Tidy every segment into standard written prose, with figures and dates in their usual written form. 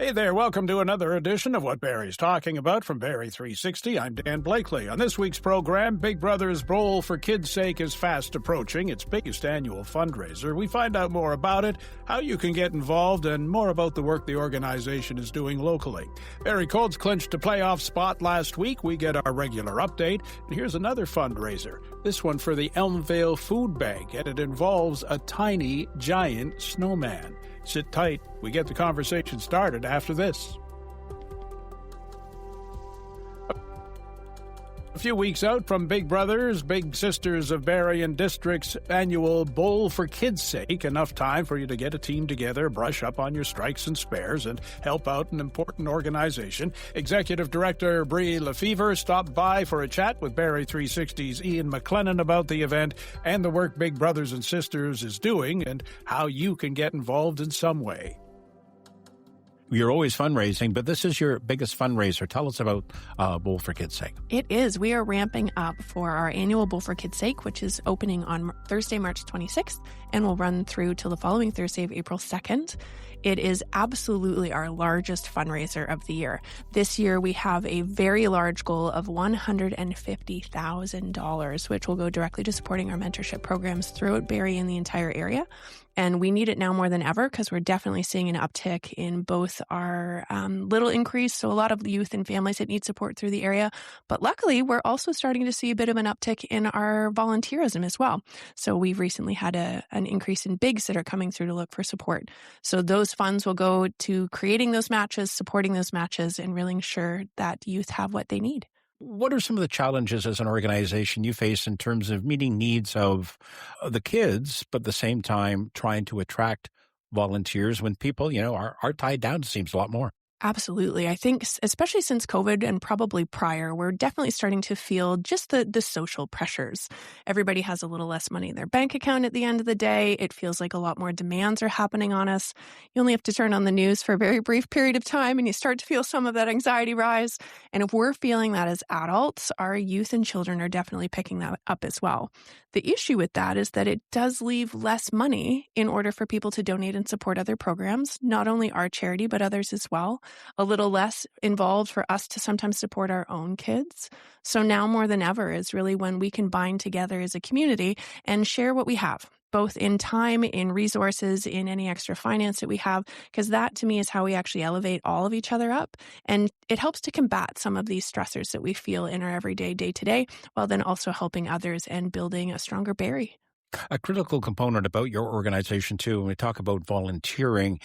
Hey there, welcome to another edition of What Barrie's Talking About from Barrie 360. I'm Dan Blakely. On this week's program, Big Brother's Bowl for Kids' Sake is fast approaching its biggest annual fundraiser. We find out more about it, how you can get involved, and more about the work the organization is doing locally. Barrie Colts clinched a playoff spot last week. We get our regular update. And here's another fundraiser, this one for the Elmvale Food Bank, and it involves a tiny, giant snowman. Sit tight. We get the conversation started after this. A few weeks out from Big Brothers, Big Sisters of Barrie and District's annual Bowl for Kids' Sake, enough time for you to get a team together, brush up on your strikes and spares, and help out an important organization. Executive Director Bre Lefebvre stopped by for a chat with Barrie 360's Ian MacLennan about the event and the work Big Brothers and Sisters is doing and how you can get involved in some way. You're always fundraising, but this is your biggest fundraiser. Tell us about Bowl for Kids' Sake. It is. We are ramping up for our annual Bowl for Kids' Sake, which is opening on Thursday, March 26th, and will run through till the following Thursday of April 2nd. It is absolutely our largest fundraiser of the year. This year, we have a very large goal of $150,000, which will go directly to supporting our mentorship programs throughout Barrie and the entire area. And we need it now more than ever because we're definitely seeing an uptick in both our little increase, so a lot of youth and families that need support through the area. But luckily, we're also starting to see a bit of an uptick in our volunteerism as well. So we've recently had an increase in bigs that are coming through to look for support. So those funds will go to creating those matches, supporting those matches, and really ensure that youth have what they need. What are some of the challenges as an organization you face in terms of meeting needs of the kids, but at the same time trying to attract volunteers when people, are tied down, it seems a lot more? Absolutely. I think especially since COVID and probably prior, we're definitely starting to feel just the social pressures. Everybody has a little less money in their bank account at the end of the day. It feels like a lot more demands are happening on us. You only have to turn on the news for a very brief period of time and you start to feel some of that anxiety rise. And if we're feeling that as adults, our youth and children are definitely picking that up as well. The issue with that is that it does leave less money in order for people to donate and support other programs, not only our charity, but others as well. A little less involved for us to sometimes support our own kids. So now more than ever is really when we can bind together as a community and share what we have, both in time, in resources, in any extra finance that we have, because that to me is how we actually elevate all of each other up. And it helps to combat some of these stressors that we feel in our everyday day-to-day, while then also helping others and building a stronger Barrie. A critical component about your organization, too, when we talk about volunteering,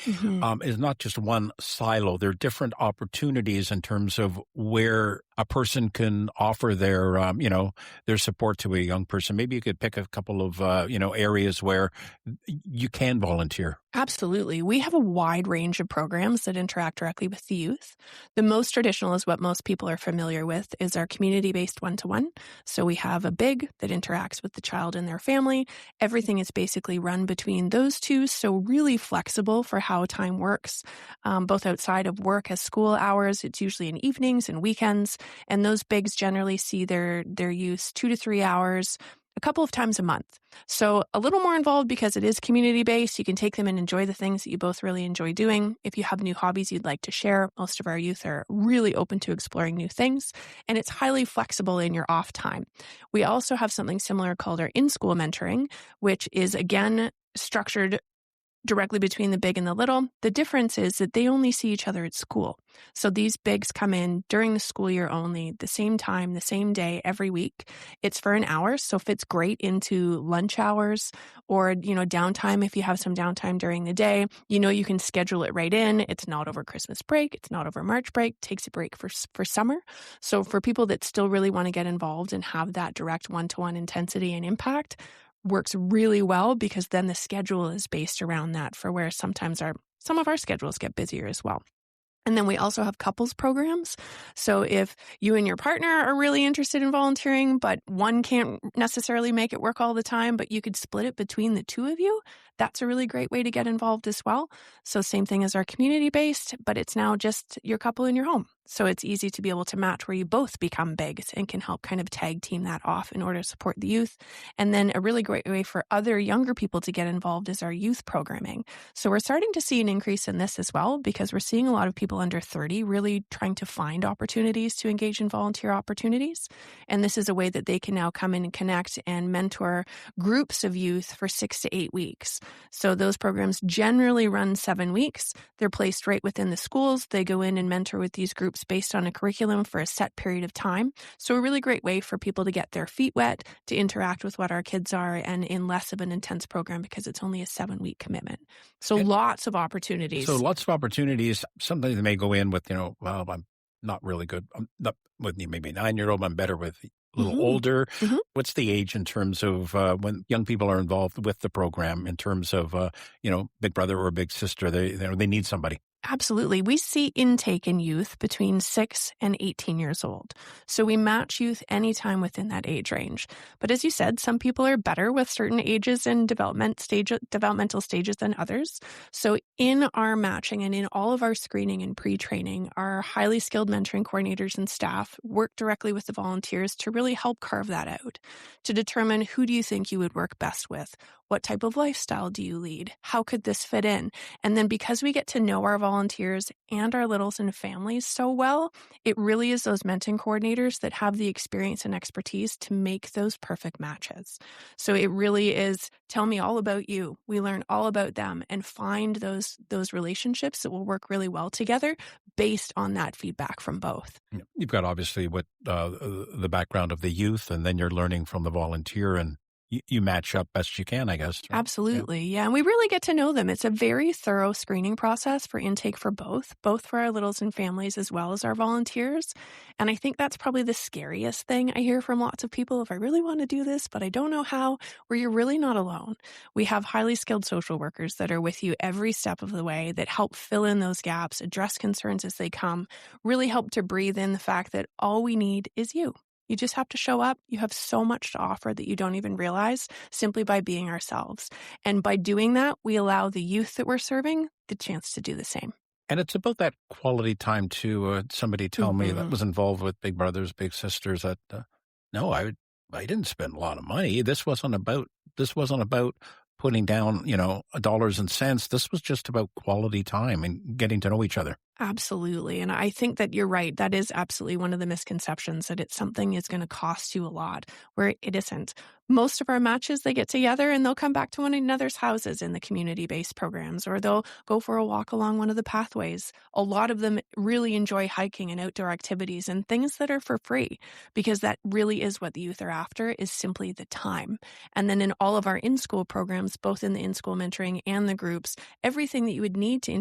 is not just one silo. There are different opportunities in terms of where a person can offer their, their support to a young person. Maybe you could pick a couple of, areas where you can volunteer. Absolutely. We have a wide range of programs that interact directly with the youth. The most traditional is what most people are familiar with is our community-based one-to-one. So we have a big that interacts with the child and their family. Everything is basically run between those two, so really flexible for how time works, both outside of work as school hours. It's usually in evenings and weekends, and those bigs generally see their use 2 to 3 hours a couple of times a month. So a little more involved because it is community-based. You can take them and enjoy the things that you both really enjoy doing. If you have new hobbies you'd like to share, most of our youth are really open to exploring new things, and it's highly flexible in your off time. We also have something similar called our in-school mentoring, which is, again, structured directly between the big and the little. The difference is that they only see each other at school. So these bigs come in during the school year only, the same time, the same day, every week. It's for an hour, so fits great into lunch hours or, downtime if you have some downtime during the day. You can schedule it right in. It's not over Christmas break. It's not over March break. Takes a break for summer. So for people that still really want to get involved and have that direct one-to-one intensity and impact, works really well because then the schedule is based around that for where sometimes some of our schedules get busier as well. And then we also have couples programs. So if you and your partner are really interested in volunteering, but one can't necessarily make it work all the time, but you could split it between the two of you, that's a really great way to get involved as well. So same thing as our community-based, but it's now just your couple in your home. So it's easy to be able to match where you both become bigs and can help kind of tag team that off in order to support the youth. And then a really great way for other younger people to get involved is our youth programming. So we're starting to see an increase in this as well, because we're seeing a lot of people under 30 really trying to find opportunities to engage in volunteer opportunities. And this is a way that they can now come in and connect and mentor groups of youth for 6 to 8 weeks. So those programs generally run 7 weeks. They're placed right within the schools. They go in and mentor with these groups based on a curriculum for a set period of time. So a really great way for people to get their feet wet, to interact with what our kids are, and in less of an intense program because it's only a 7-week commitment. So lots of opportunities. So lots of opportunities. Sometimes they may go in with, well, I'm not really good. I'm not with maybe a 9-year-old. I'm better with a little older. What's the age in terms of when young people are involved with the program in terms of, big brother or big sister? They need somebody. Absolutely. We see intake in youth between 6 and 18 years old. So we match youth anytime within that age range. But as you said, some people are better with certain ages and developmental stages than others. So in our matching and in all of our screening and pre-training, our highly skilled mentoring coordinators and staff work directly with the volunteers to really help carve that out, to determine who do you think you would work best with? What type of lifestyle do you lead? How could this fit in? And then because we get to know our volunteers and our littles and families so well, it really is those mentoring coordinators that have the experience and expertise to make those perfect matches. So it really is, tell me all about you. We learn all about them and find those relationships that will work really well together based on that feedback from both. You've got obviously what the background of the youth, and then you're learning from the volunteer, and you match up best you can, I guess. Right? Absolutely. Yeah. And we really get to know them. It's a very thorough screening process for intake for both for our littles and families as well as our volunteers. And I think that's probably the scariest thing I hear from lots of people. If I really want to do this, but I don't know how, where you're really not alone. We have highly skilled social workers that are with you every step of the way, that help fill in those gaps, address concerns as they come, really help to breathe in the fact that all we need is you. You just have to show up. You have so much to offer that you don't even realize simply by being ourselves. And by doing that, we allow the youth that we're serving the chance to do the same. And it's about that quality time too. Somebody tell me that was involved with big brothers, big sisters that, no, I didn't spend a lot of money. This wasn't about putting down, dollars and cents. This was just about quality time and getting to know each other. Absolutely. And I think that you're right. That is absolutely one of the misconceptions, that it's something is going to cost you a lot, where it isn't. Most of our matches, they get together and they'll come back to one another's houses in the community-based programs, or they'll go for a walk along one of the pathways. A lot of them really enjoy hiking and outdoor activities and things that are for free, because that really is what the youth are after, is simply the time. And then in all of our in-school programs, both in the in-school mentoring and the groups, everything that you would need to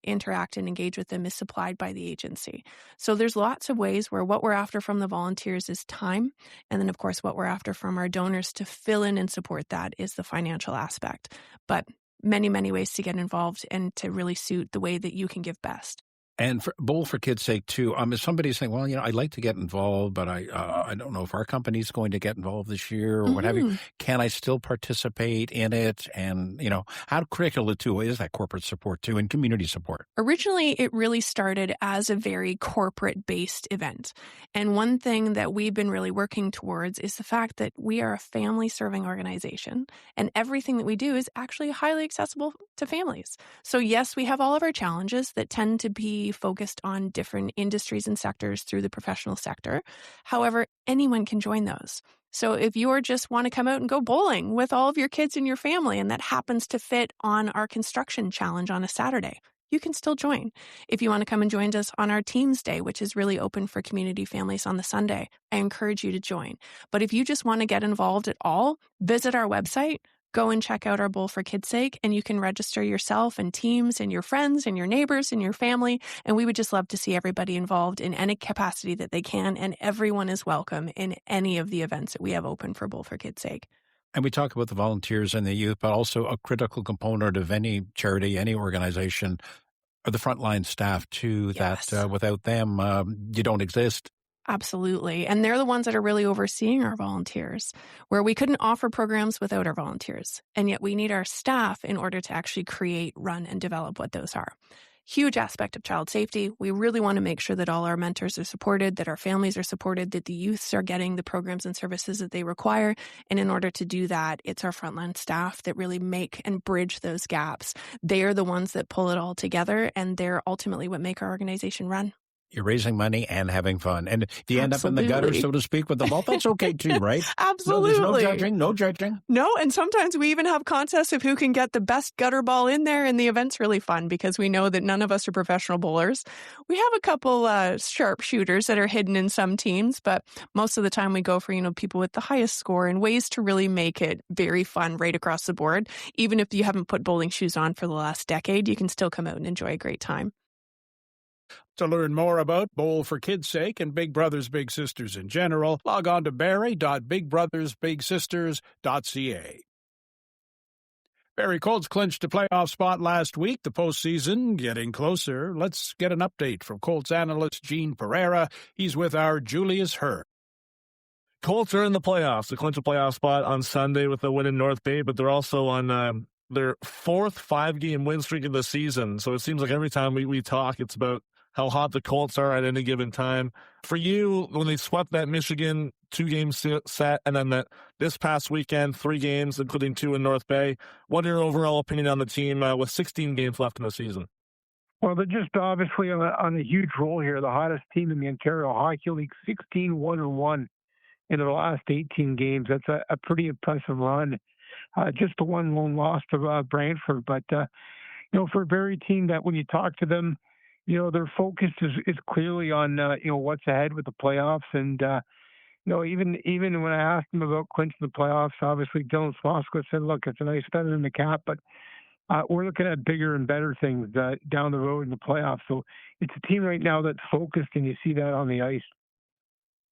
interact and engage with them is supplied by the agency. So there's lots of ways where what we're after from the volunteers is time. And then, of course, what we're after from our donors to fill in and support that is the financial aspect. But many, many ways to get involved and to really suit the way that you can give best. And for Bowl for Kids' Sake, too, if somebody's saying, well, I'd like to get involved, but I don't know if our company's going to get involved this year or what have you. Can I still participate in it? And, how critical, too, is that corporate support, too, and community support? Originally, it really started as a very corporate-based event. And one thing that we've been really working towards is the fact that we are a family-serving organization, and everything that we do is actually highly accessible to families. So, yes, we have all of our challenges that tend to be focused on different industries and sectors through the professional sector. However, anyone can join those. So if you just want to come out and go bowling with all of your kids and your family, and that happens to fit on our construction challenge on a Saturday, you can still join. If you want to come and join us on our Teams Day, which is really open for community families on the Sunday, I encourage you to join. But if you just want to get involved at all, visit our website. Go and check out our Bowl for Kids' Sake, and you can register yourself and teams and your friends and your neighbors and your family. And we would just love to see everybody involved in any capacity that they can. And everyone is welcome in any of the events that we have open for Bowl for Kids' Sake. And we talk about the volunteers and the youth, but also a critical component of any charity, any organization, are the frontline staff, too, Yes. that without them, you don't exist. Absolutely. And they're the ones that are really overseeing our volunteers, where we couldn't offer programs without our volunteers. And yet we need our staff in order to actually create, run, and develop what those are. Huge aspect of child safety. We really want to make sure that all our mentors are supported, that our families are supported, that the youths are getting the programs and services that they require. And in order to do that, it's our frontline staff that really make and bridge those gaps. They are the ones that pull it all together, and they're ultimately what make our organization run. You're raising money and having fun. And if you end up in the gutter, Absolutely. so to speak, with the vault, that's okay too, right? Absolutely. There's no judging, no judging. No, and sometimes we even have contests of who can get the best gutter ball in there, and the event's really fun because we know that none of us are professional bowlers. We have a couple sharpshooters that are hidden in some teams, but most of the time we go for, people with the highest score and ways to really make it very fun right across the board. Even if you haven't put bowling shoes on for the last decade, you can still come out and enjoy a great time. To learn more about Bowl for Kids' Sake and Big Brothers Big Sisters in general, log on to barrie.bigbrothersbigsisters.ca. Barrie Colts clinched a playoff spot last week, the postseason getting closer. Let's get an update from Colts analyst Gene Pereira. He's with our Julius Hurd. Colts are in the playoffs. They clinched a playoff spot on Sunday with a win in North Bay, but they're also on their fourth 5-game win streak of the season. So it seems like every time we talk, it's about how hot the Colts are at any given time. For you, when they swept that Michigan 2-game set, and then this past weekend, 3 games, including 2 in North Bay, what are your overall opinion on the team with 16 games left in the season? Well, they're just obviously on a huge roll here. The hottest team in the Ontario Hockey League, 16-1-1 in the last 18 games. That's a pretty impressive run. Just the one lone loss to Brantford. But, for a Barrie team that when you talk to them, their focus is clearly on, what's ahead with the playoffs. And, even when I asked them about clinching the playoffs, obviously Dylan Smosco said, look, it's a nice feather in the cap, but we're looking at bigger and better things down the road in the playoffs. So it's a team right now that's focused, and you see that on the ice.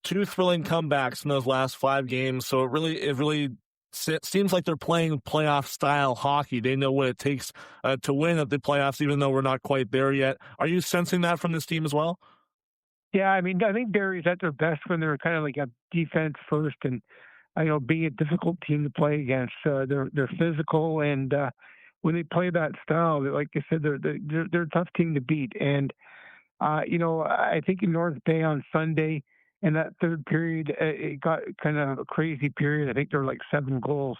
2 thrilling comebacks in those last 5 games. So it really seems like they're playing playoff-style hockey. They know what it takes to win at the playoffs, even though we're not quite there yet. Are you sensing that from this team as well? Yeah, I think Barrie's at their best when they're kind of like a defense first, and being a difficult team to play against. They're physical, and when they play that style, like I said, they're a tough team to beat. And I think in North Bay on Sunday, in that third period, it got kind of a crazy period. I think there were like 7 goals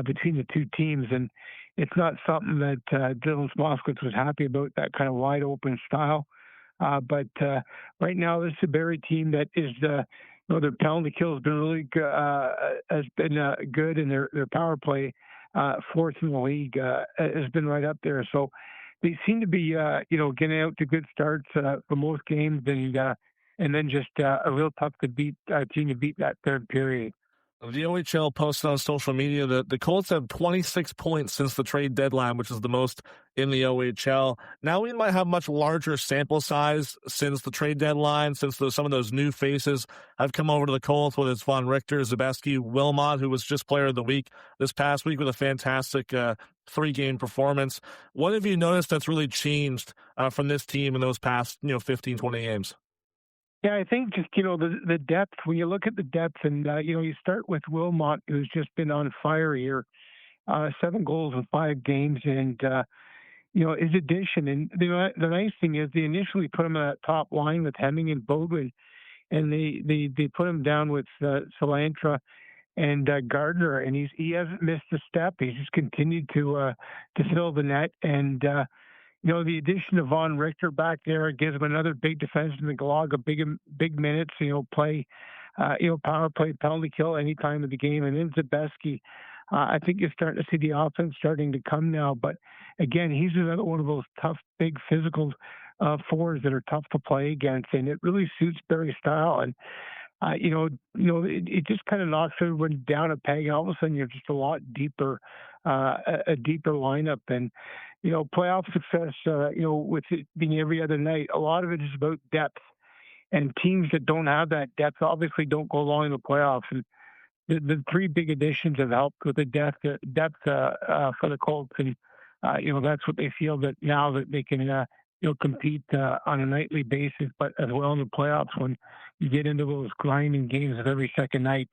between the two teams, and it's not something that Dylan Smosco was happy about, that kind of wide open style. But right now, this is a Barrie team that is, their penalty kill has been really good, good, and their power play, fourth in the league, has been right up there. So they seem to be, getting out to good starts for most games, and then just a real tough team to beat that third period. The OHL posted on social media that the Colts have 26 points since the trade deadline, which is the most in the OHL. Now we might have much larger sample size since the trade deadline, since some of those new faces have come over to the Colts, whether it's Von Richter, Zabeski, Wilmot, who was just player of the week this past week with a fantastic 3-game performance. What have you noticed that's really changed from this team in those past 15, 20 games? Yeah, I think just, the depth, when you look at the depth and, you start with Wilmot, who's just been on fire here, 7 goals in 5 games, and, his addition. And, the nice thing is they initially put him on that top line with Hemming and Bodwin, and they put him down with Salantra and Gardner, and he hasn't missed a step. He's just continued to fill the net, and, the addition of Von Richter back there gives him another big defenseman, Galaga, big minutes, play, power play, penalty kill any time of the game. And then Zabeski, I think you're starting to see the offense starting to come now. But again, he's another one of those tough, big physical forwards that are tough to play against. And it really suits Barrie's style. And, it just kind of knocks everyone down a peg. And all of a sudden you're just a lot deeper, a deeper lineup. And, playoff success, with it being every other night, a lot of it is about depth. And teams that don't have that depth obviously don't go long in the playoffs. And the 3 big additions have helped with the depth for the Colts. And, that's what they feel that now that they can, compete on a nightly basis, but as well in the playoffs when you get into those grinding games of every second night,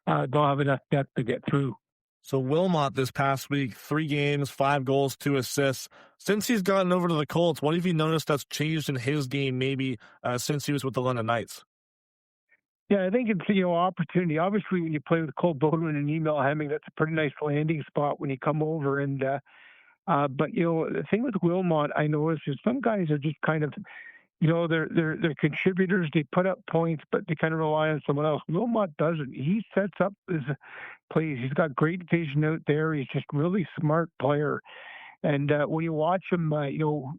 they'll have enough depth to get through. So Wilmot this past week, 3 games, 5 goals, 2 assists. Since he's gotten over to the Colts, what have you noticed that's changed in his game maybe since he was with the London Knights? Yeah, I think it's opportunity. Obviously, when you play with Cole Bowman and Emil Hemming, that's a pretty nice landing spot when you come over. And but the thing with Wilmot, I noticed is some guys are just kind of they're contributors. They put up points, but they kind of rely on someone else. Wilmot doesn't. He sets up his plays. He's got great vision out there. He's just really smart player. And when you watch him,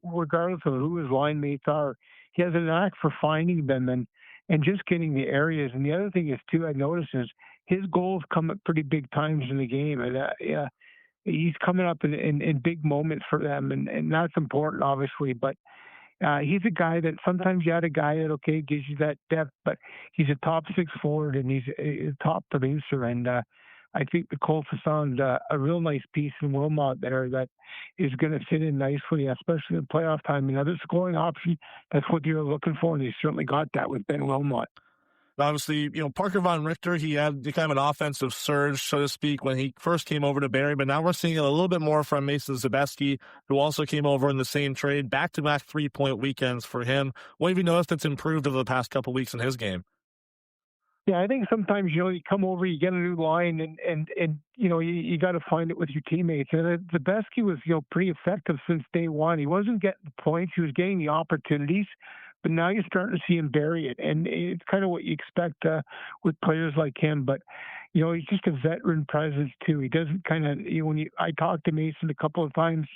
regardless of who his line mates are, he has a knack for finding them and just getting the areas. And the other thing is too, I notice is his goals come at pretty big times in the game, and he's coming up in big moments for them, and that's important, obviously. But he's a guy that sometimes you had a guy that gives you that depth, but he's a top 6 forward and he's a top producer. And I think the Colts have found a real nice piece in Wilmot there that is going to fit in nicely, especially in playoff time. Another scoring option, that's what you're looking for, and they certainly got that with Ben Wilmot. Obviously, Parker Von Richter, he had kind of an offensive surge, so to speak, when he first came over to Barrie, but now we're seeing a little bit more from Mason Zabeski, who also came over in the same trade, back-to-back 3-point weekends for him. What have you noticed that's improved over the past couple weeks in his game? Yeah, I think sometimes, you come over, you get a new line, and you got to find it with your teammates. And Zabeski was, pretty effective since day one. He wasn't getting the points. He was getting the opportunities. But now you're starting to see him bury it. And it's kind of what you expect with players like him. But, he's just a veteran presence, too. He doesn't kind of, I talked to Mason a couple of times,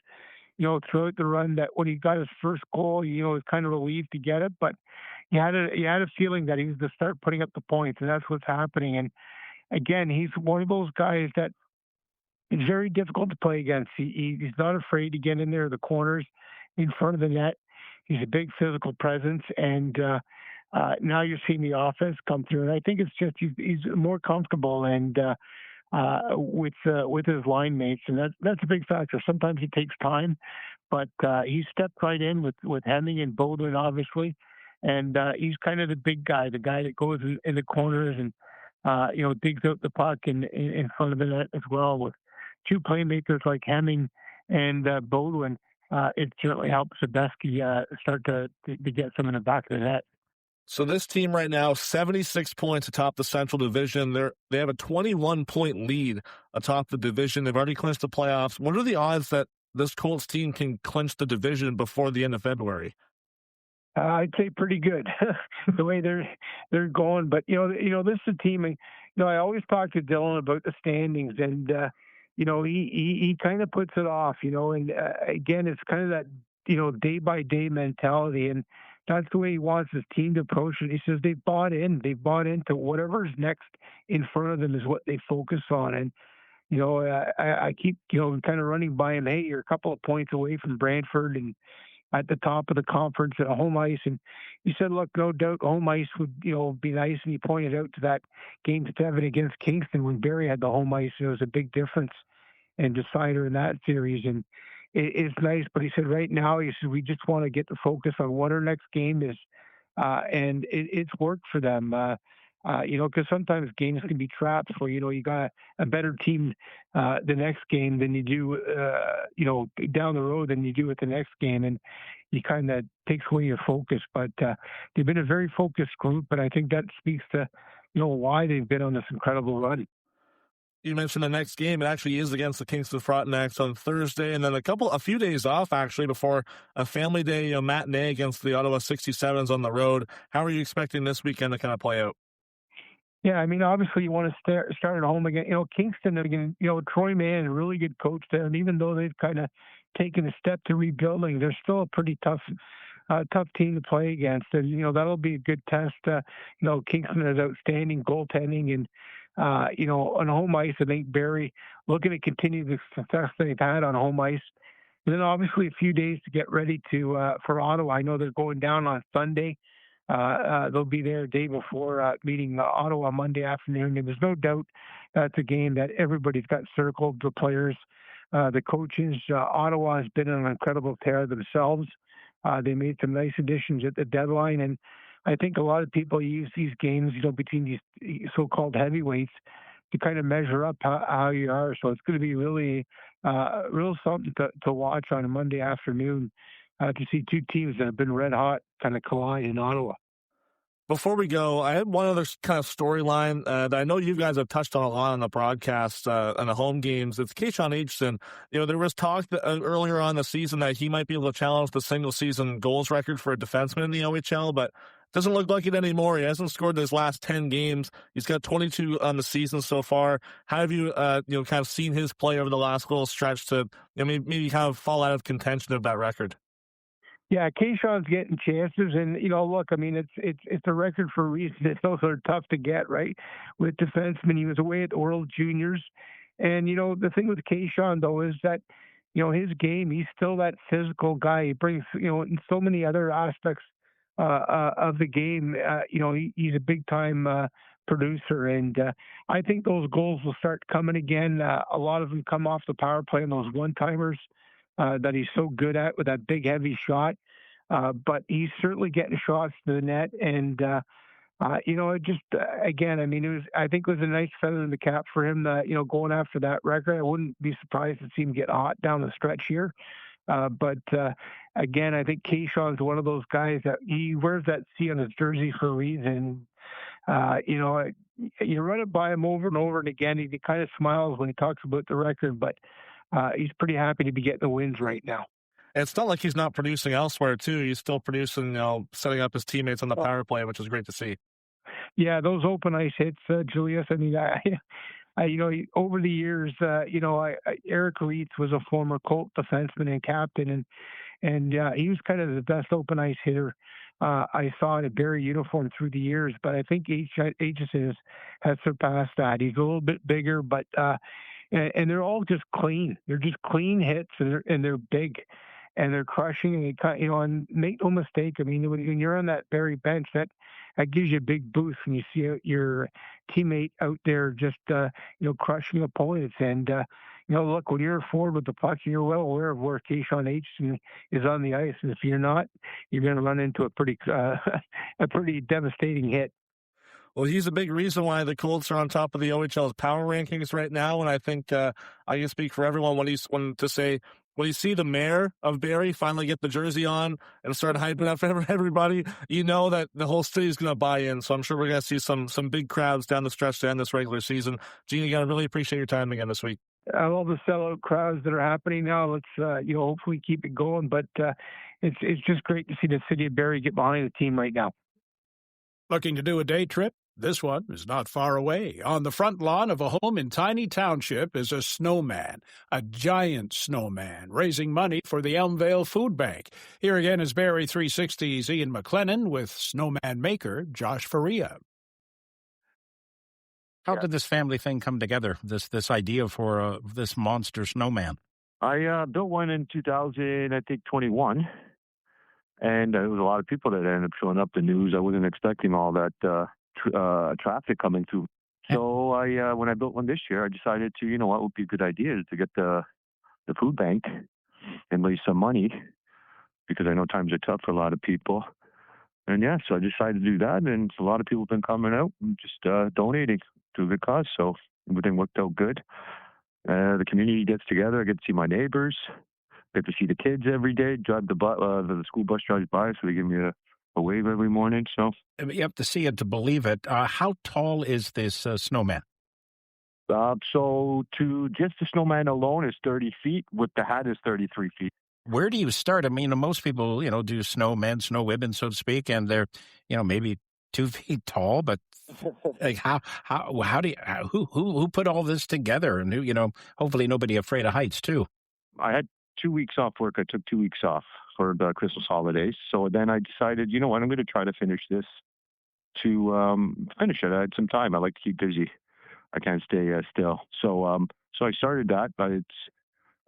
throughout the run, that when he got his first goal, he was kind of relieved to get it. But you had a feeling that he was to start putting up the points, and that's what's happening. And again, he's one of those guys that is very difficult to play against. He's not afraid to get in there, the corners, in front of the net. He's a big physical presence, and now you're seeing the offense come through. And I think it's just he's more comfortable and with his line mates, and that's a big factor. Sometimes it takes time, but he stepped right in with Hemming and Bowden, obviously. And he's kind of the big guy, the guy that goes in the corners and, digs out the puck in front of the net as well. With 2 playmakers like Hemming and Bowden, it certainly helps Zabeski start to get some in the back of the net. So this team right now, 76 points atop the Central Division. They have a 21-point lead atop the division. They've already clinched the playoffs. What are the odds that this Colts team can clinch the division before the end of February? I'd say pretty good, the way they're going. But this is a team. I always talk to Dylan about the standings, and he kind of puts it off. And again, it's kind of that day by day mentality, and that's the way he wants his team to approach it. He says they've bought into whatever's next in front of them is what they focus on. And I keep kind of running by him. Hey, you're a couple of points away from Brantford and at the top of the conference at home ice. And he said, look, no doubt home ice would, be nice. And he pointed out to that game 7 against Kingston when Barrie had the home ice. It was a big difference and decider in that series. And it's nice. But he said right now, we just want to get the focus on what our next game is. And it's worked for them. Because sometimes games can be traps where, you got a better team the next game than you do, down the road than you do at the next game. And you kind of takes away your focus. But they've been a very focused group, and I think that speaks to, why they've been on this incredible run. You mentioned the next game. It actually is against the Kingston Frontenacs on Thursday, and then a few days off actually before a family day matinee against the Ottawa 67s on the road. How are you expecting this weekend to kind of play out? Yeah, I mean, obviously you want to start at home again. Kingston again. Troy Mann, a really good coach there, and even though they've kind of taken a step to rebuilding, they're still a pretty tough team to play against. And that'll be a good test. Kingston has outstanding goaltending, and on home ice, I think Barrie looking to continue the success they've had on home ice. And then obviously a few days to get ready for Ottawa. I know they're going down on Sunday. They'll be there a day before meeting Ottawa Monday afternoon. And there's no doubt that's a game that everybody's got circled, the players, the coaches. Ottawa has been on an incredible tear themselves. They made some nice additions at the deadline. And I think a lot of people use these games, between these so-called heavyweights kind of measure up how you are. So it's going to be really real something to watch on a Monday afternoon to see two teams that have been red hot kind of collide in Ottawa. Before we go, I had one other kind of storyline that I know you guys have touched on a lot on the broadcast and the home games. It's Keyshawn Aitchison. There was talk earlier on the season that he might be able to challenge the single-season goals record for a defenseman in the OHL, but doesn't look like it anymore. He hasn't scored in his last 10 games. He's got 22 on the season so far. How have you, kind of seen his play over the last little stretch to maybe kind of fall out of contention of that record? Yeah, Keyshawn's getting chances, and look, I mean, it's a record for a reason. It's also tough to get, right? With defensemen, he was away at the World Juniors, and the thing with Keyshawn though is that his game, he's still that physical guy. He brings in so many other aspects of the game. He's a big time producer, and I think those goals will start coming again. A lot of them come off the power play and those one timers. That he's so good at with that big, heavy shot. But he's certainly getting shots to the net. And, it just, again, I mean, I think it was a nice feather in the cap for him, going after that record. I wouldn't be surprised to see him get hot down the stretch here. But again, I think Keyshawn's one of those guys that he wears that C on his jersey for a reason. You run it by him over and over and again. He kind of smiles when he talks about the record, but he's pretty happy to be getting the wins right now. It's not like he's not producing elsewhere, too. He's still producing, setting up his teammates on the power play, which is great to see. Yeah, those open ice hits, Julius. I mean, over the years, Eric Reitz was a former Colt defenseman and captain, and he was kind of the best open ice hitter I saw in a Barrie uniform through the years. But I think Aitchison has surpassed that. He's a little bit bigger, but and they're all just clean. They're just clean hits, and they're big, and they're crushing. And make no mistake. I mean, when you're on that Barrie bench, that gives you a big boost when you see your teammate out there just crushing opponents. And look, when you're forward with the puck, you're well aware of where Keyshawn Aitchison is on the ice, and if you're not, you're going to run into a pretty devastating hit. Well, he's a big reason why the Colts are on top of the OHL's power rankings right now, and I think I can speak for everyone when you see the mayor of Barrie finally get the jersey on and start hyping up everybody, that the whole city is going to buy in. So I'm sure we're going to see some big crowds down the stretch to end this regular season. Gene, again, I really appreciate your time again this week. I love the sellout crowds that are happening now. Let's hopefully keep it going, but it's just great to see the city of Barrie get behind the team right now. Looking to do a day trip? This one is not far away. On the front lawn of a home in Tiny Township is a snowman, a giant snowman, raising money for the Elmvale Food Bank. Here again is Barrie 360's Ian MacLennan with snowman maker Josh Faria. How did this family thing come together, this idea for this monster snowman? I built one in 2021, and there was a lot of people that ended up showing up. The news, I wasn't expecting all that traffic coming through. So when I built one this year, I decided to, what would be a good idea to get the food bank and raise some money, because I know times are tough for a lot of people. And so I decided to do that, and a lot of people have been coming out and just donating to a good cause. So everything worked out good. The community gets together. I get to see my neighbors. I get to see the kids every day. The school bus drives by, so they give me a wave every morning. So you have to see it to believe it. How tall is this snowman? So to just the snowman alone is 30 feet. With the hat is 33 feet. Where do you start? I mean, most people, do snowmen, snow women, so to speak, and they're, maybe 2 feet tall. But like, how do you, who put all this together? And who, hopefully nobody afraid of heights too. I had 2 weeks off work. I took 2 weeks off for the Christmas holidays. So then I decided, I'm going to try to finish this. To finish it, I had some time. I like to keep busy. I can't stay still. So I started that,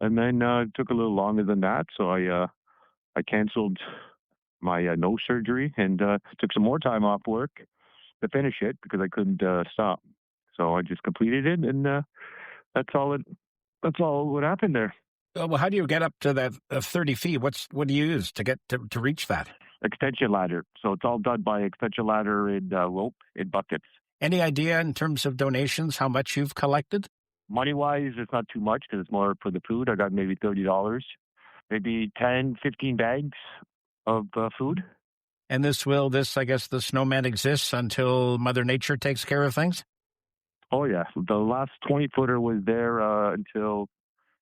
and then it took a little longer than that. So I canceled my nose surgery and took some more time off work to finish it because I couldn't stop. So I just completed it, and that's all what happened there. Well, how do you get up to that 30 feet? What do you use to get to reach that? Extension ladder. So it's all done by extension ladder and rope in buckets. Any idea in terms of donations, how much you've collected? Money-wise, it's not too much because it's more for the food. I got maybe $30, maybe 10, 15 bags of food. And I guess the Snowman exists until Mother Nature takes care of things? Oh, yeah. The last 20-footer was there until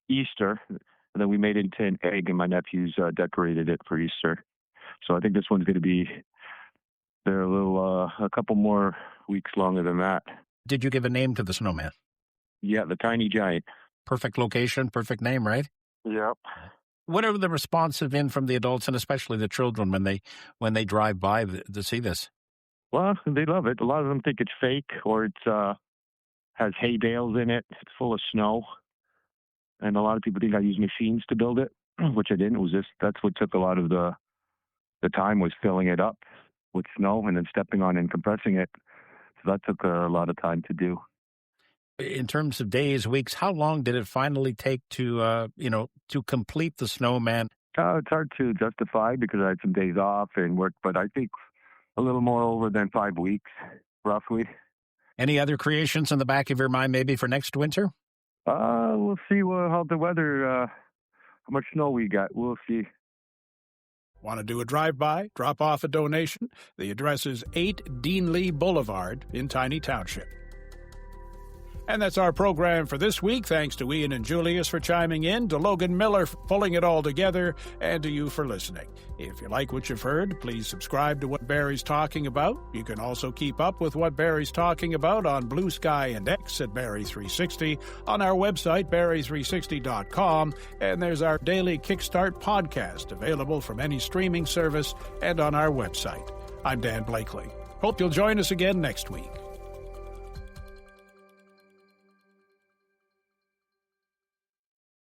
Easter. And then we made it into an egg, and my nephews decorated it for Easter. So I think this one's going to be there a couple more weeks longer than that. Did you give a name to the Snowman? Yeah, the Tiny Giant. Perfect location, perfect name, right? Yep. What are the response been from the adults and especially the children when they drive by to see this? Well, they love it. A lot of them think it's fake or it has hay bales in it. It's full of snow. And a lot of people think I use machines to build it, which I didn't. That's what took a lot of the time, was filling it up with snow and then stepping on and compressing it. So that took a lot of time to do. In terms of days, weeks, how long did it finally take to complete the Snowman? It's hard to justify because I had some days off and work, but I think a little more over than 5 weeks, roughly. Any other creations in the back of your mind maybe for next winter? We'll see how the weather, how much snow we got. We'll see. Want to do a drive-by, drop off a donation? The address is 8 Dean Lee Boulevard in Tiny Township. And that's our program for this week. Thanks to Ian and Julius for chiming in, to Logan Miller for pulling it all together, and to you for listening. If you like what you've heard, please subscribe to What Barrie's Talking About. You can also keep up with What Barrie's Talking About on Blue Sky and X at Barrie360, on our website, Barrie360.com, and there's our daily Kickstart podcast, available from any streaming service and on our website. I'm Dan Blakely. Hope you'll join us again next week.